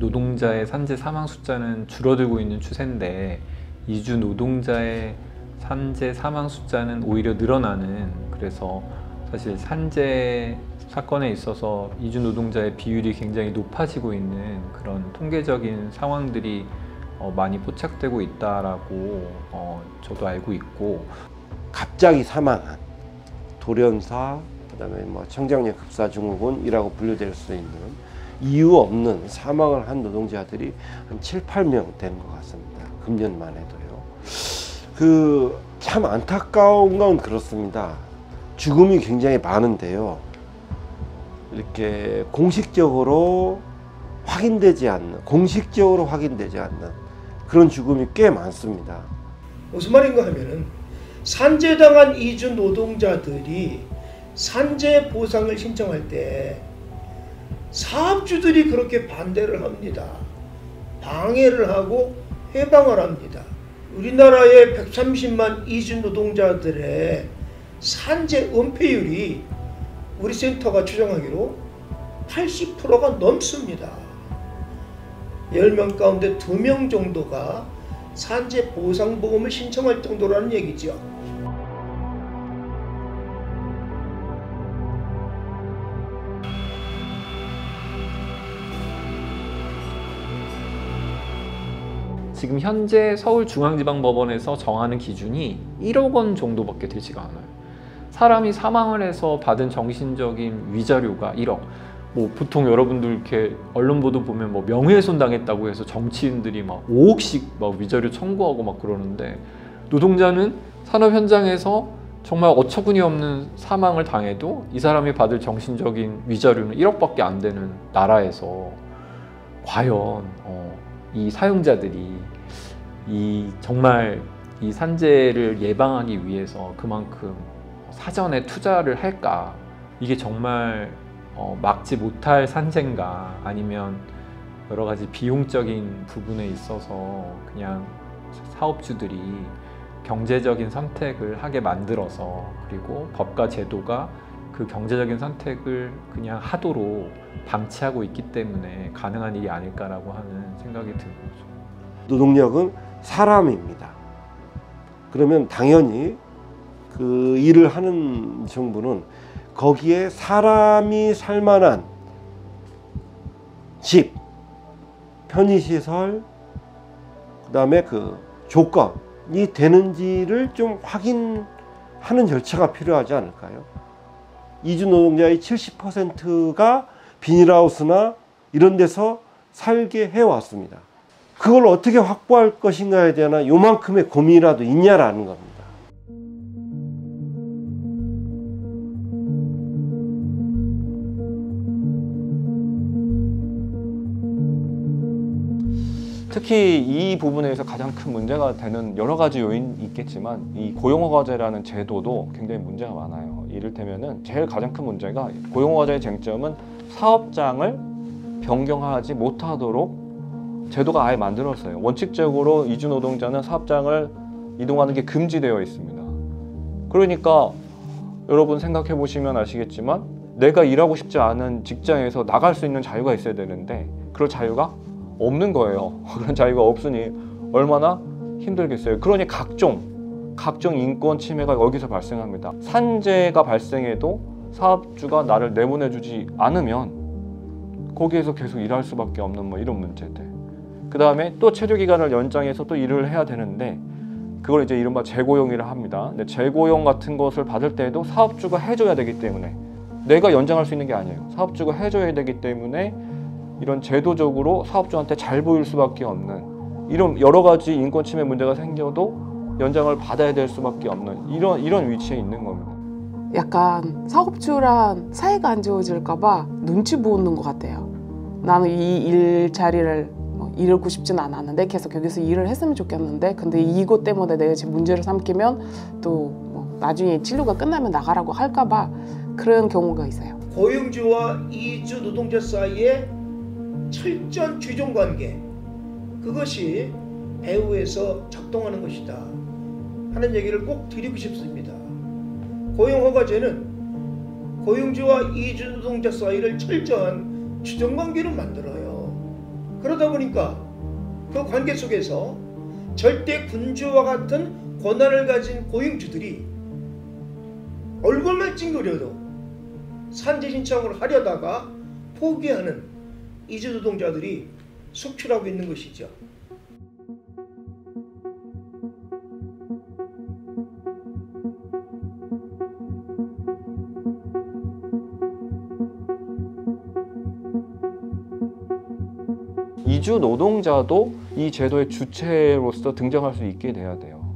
노동자의 산재 사망 숫자는 줄어들고 있는 추세인데 이주 노동자의 산재 사망 숫자는 오히려 늘어나는, 그래서 사실 산재 사건에 있어서 이주 노동자의 비율이 굉장히 높아지고 있는 그런 통계적인 상황들이 많이 포착되고 있다라고 저도 알고 있고, 갑자기 사망한 돌연사, 그다음에 뭐 청장력 급사증후군이라고 분류될 수 있는 이유 없는 사망을 한 노동자들이 한 7, 8명 되는 것 같습니다. 금년만 해도요. 참 안타까운 건 그렇습니다. 죽음이 굉장히 많은데요. 이렇게 공식적으로 확인되지 않는 그런 죽음이 꽤 많습니다. 무슨 말인가 하면은 산재당한 이주 노동자들이 산재 보상을 신청할 때 사업주들이 그렇게 반대를 합니다. 방해를 하고 해방을 합니다. 우리나라의 130만 이주 노동자들의 산재 은폐율이 우리 센터가 추정하기로 80%가 넘습니다. 10명 가운데 2명 정도가 산재 보상보험을 신청할 정도라는 얘기죠. 지금 현재 서울중앙지방법원에서 정하는 기준이 1억 원 정도밖에 되지가 않아요. 사람이 사망을 해서 받은 정신적인 위자료가 1억. 뭐 보통 여러분들 이렇게 언론 보도 보면 뭐 명예훼손 당했다고 해서 정치인들이 막 5억씩 막 위자료 청구하고 막 그러는데, 노동자는 산업 현장에서 정말 어처구니 없는 사망을 당해도 이 사람이 받을 정신적인 위자료는 1억밖에 안 되는 나라에서 과연 이 사용자들이 정말 이 산재를 예방하기 위해서 그만큼 사전에 투자를 할까? 이게 정말 막지 못할 산재인가? 아니면 여러 가지 비용적인 부분에 있어서 그냥 사업주들이 경제적인 선택을 하게 만들어서, 그리고 법과 제도가 그 경제적인 선택을 그냥 하도록 방치하고 있기 때문에 가능한 일이 아닐까라고 하는 생각이 들고. 노동력은 사람입니다. 그러면 당연히 그 일을 하는 정부는 거기에 사람이 살만한 집, 편의시설, 그다음에 그 조건이 되는지를 좀 확인하는 절차가 필요하지 않을까요? 이주 노동자의 70%가 비닐하우스나 이런 데서 살게 해왔습니다. 그걸 어떻게 확보할 것인가에 대한 요만큼의 고민이라도 있냐라는 겁니다. 특히 이 부분에서 가장 큰 문제가 되는 여러 가지 요인이 있겠지만, 이 고용허가제라는 제도도 굉장히 문제가 많아요. 이를테면은 제일 가장 큰 문제가, 고용허가제의 쟁점은 사업장을 변경하지 못하도록 제도가 아예 만들었어요. 원칙적으로 이주 노동자는 사업장을 이동하는 게 금지되어 있습니다. 그러니까 여러분 생각해 보시면 아시겠지만, 내가 일하고 싶지 않은 직장에서 나갈 수 있는 자유가 있어야 되는데 그럴 자유가 없는 거예요. 그런 자유가 없으니 얼마나 힘들겠어요. 그러니 각종 인권 침해가 여기서 발생합니다. 산재가 발생해도 사업주가 나를 내보내주지 않으면 거기에서 계속 일할 수밖에 없는 뭐 이런 문제들. 그 다음에 또 체류기간을 연장해서 또 일을 해야 되는데, 그걸 이제 이른바 재고용이라 합니다. 근데 재고용 같은 것을 받을 때에도 사업주가 해줘야 되기 때문에, 내가 연장할 수 있는 게 아니에요. 사업주가 해줘야 되기 때문에 이런 제도적으로 사업주한테 잘 보일 수밖에 없는, 이런 여러 가지 인권 침해 문제가 생겨도 연장을 받아야 될 수밖에 없는 이런 위치에 있는 겁니다. 약간 사업주랑 사이가 안 좋아질까 봐 눈치 보는 것 같아요. 나는 이 일자리를 잃고 싶진 않았는데 계속 여기서 일을 했으면 좋겠는데, 근데 이것 때문에 내가 지금 문제를 삼키면 또 나중에 진료가 끝나면 나가라고 할까 봐 그런 경우가 있어요. 고용주와 이주 노동자 사이에 철저한 주종관계, 그것이 배후에서 작동하는 것이다 하는 얘기를 꼭 드리고 싶습니다. 고용허가제는 고용주와 이주 노동자 사이를 철저한 주종관계로 만들어요. 그러다 보니까 그 관계 속에서 절대 군주와 같은 권한을 가진 고용주들이 얼굴만 찡그려도 산재 신청을 하려다가 포기하는 이주 노동자들이 속출하고 있는 것이죠. 이주 노동자도 이 제도의 주체로서 등장할 수 있게 돼야 돼요.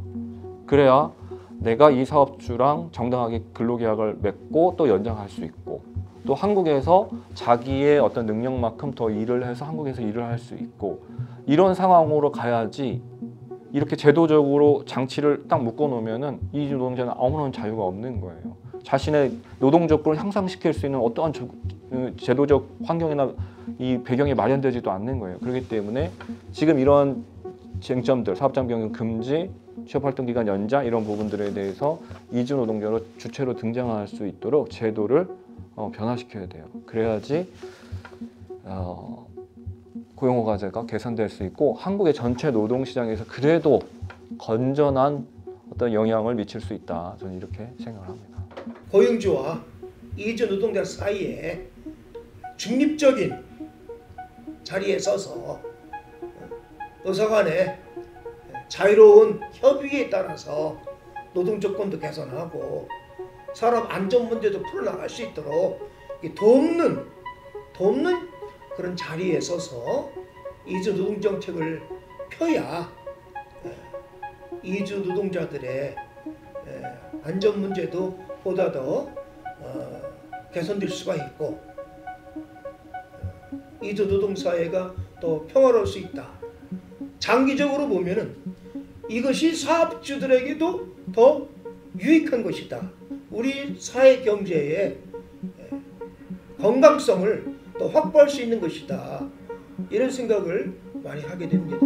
그래야 내가 이 사업주랑 정당하게 근로계약을 맺고 또 연장할 수 있고, 또 한국에서 자기의 어떤 능력만큼 더 일을 해서 한국에서 일을 할 수 있고, 이런 상황으로 가야지. 이렇게 제도적으로 장치를 딱 묶어놓으면은 이주 노동자는 아무런 자유가 없는 거예요. 자신의 노동 조건을 향상시킬 수 있는 어떠한 제도적 환경이나 이 배경이 마련되지도 않는 거예요. 그렇기 때문에 지금 이런 쟁점들, 사업장 변경 금지, 취업활동 기간 연장 이런 부분들에 대해서 이주 노동자로 주체로 등장할 수 있도록 제도를 변화시켜야 돼요. 그래야지 고용허가제가 개선될 수 있고 한국의 전체 노동시장에서 그래도 건전한 어떤 영향을 미칠 수 있다. 저는 이렇게 생각을 합니다. 고용주와 이주 노동자 사이에 중립적인 자리에 서서 의사간의 자유로운 협의에 따라서 노동 조건도 개선하고 산업 안전 문제도 풀어나갈 수 있도록 돕는 그런 자리에 서서 이주 노동 정책을 펴야 이주 노동자들의 안전 문제도 보다 더 개선될 수가 있고 이주 노동 사회가 더 평화로울 수 있다. 장기적으로 보면은 이것이 사업주들에게도 더 유익한 것이다. 우리 사회 경제의 건강성을 더 확보할 수 있는 것이다. 이런 생각을 많이 하게 됩니다.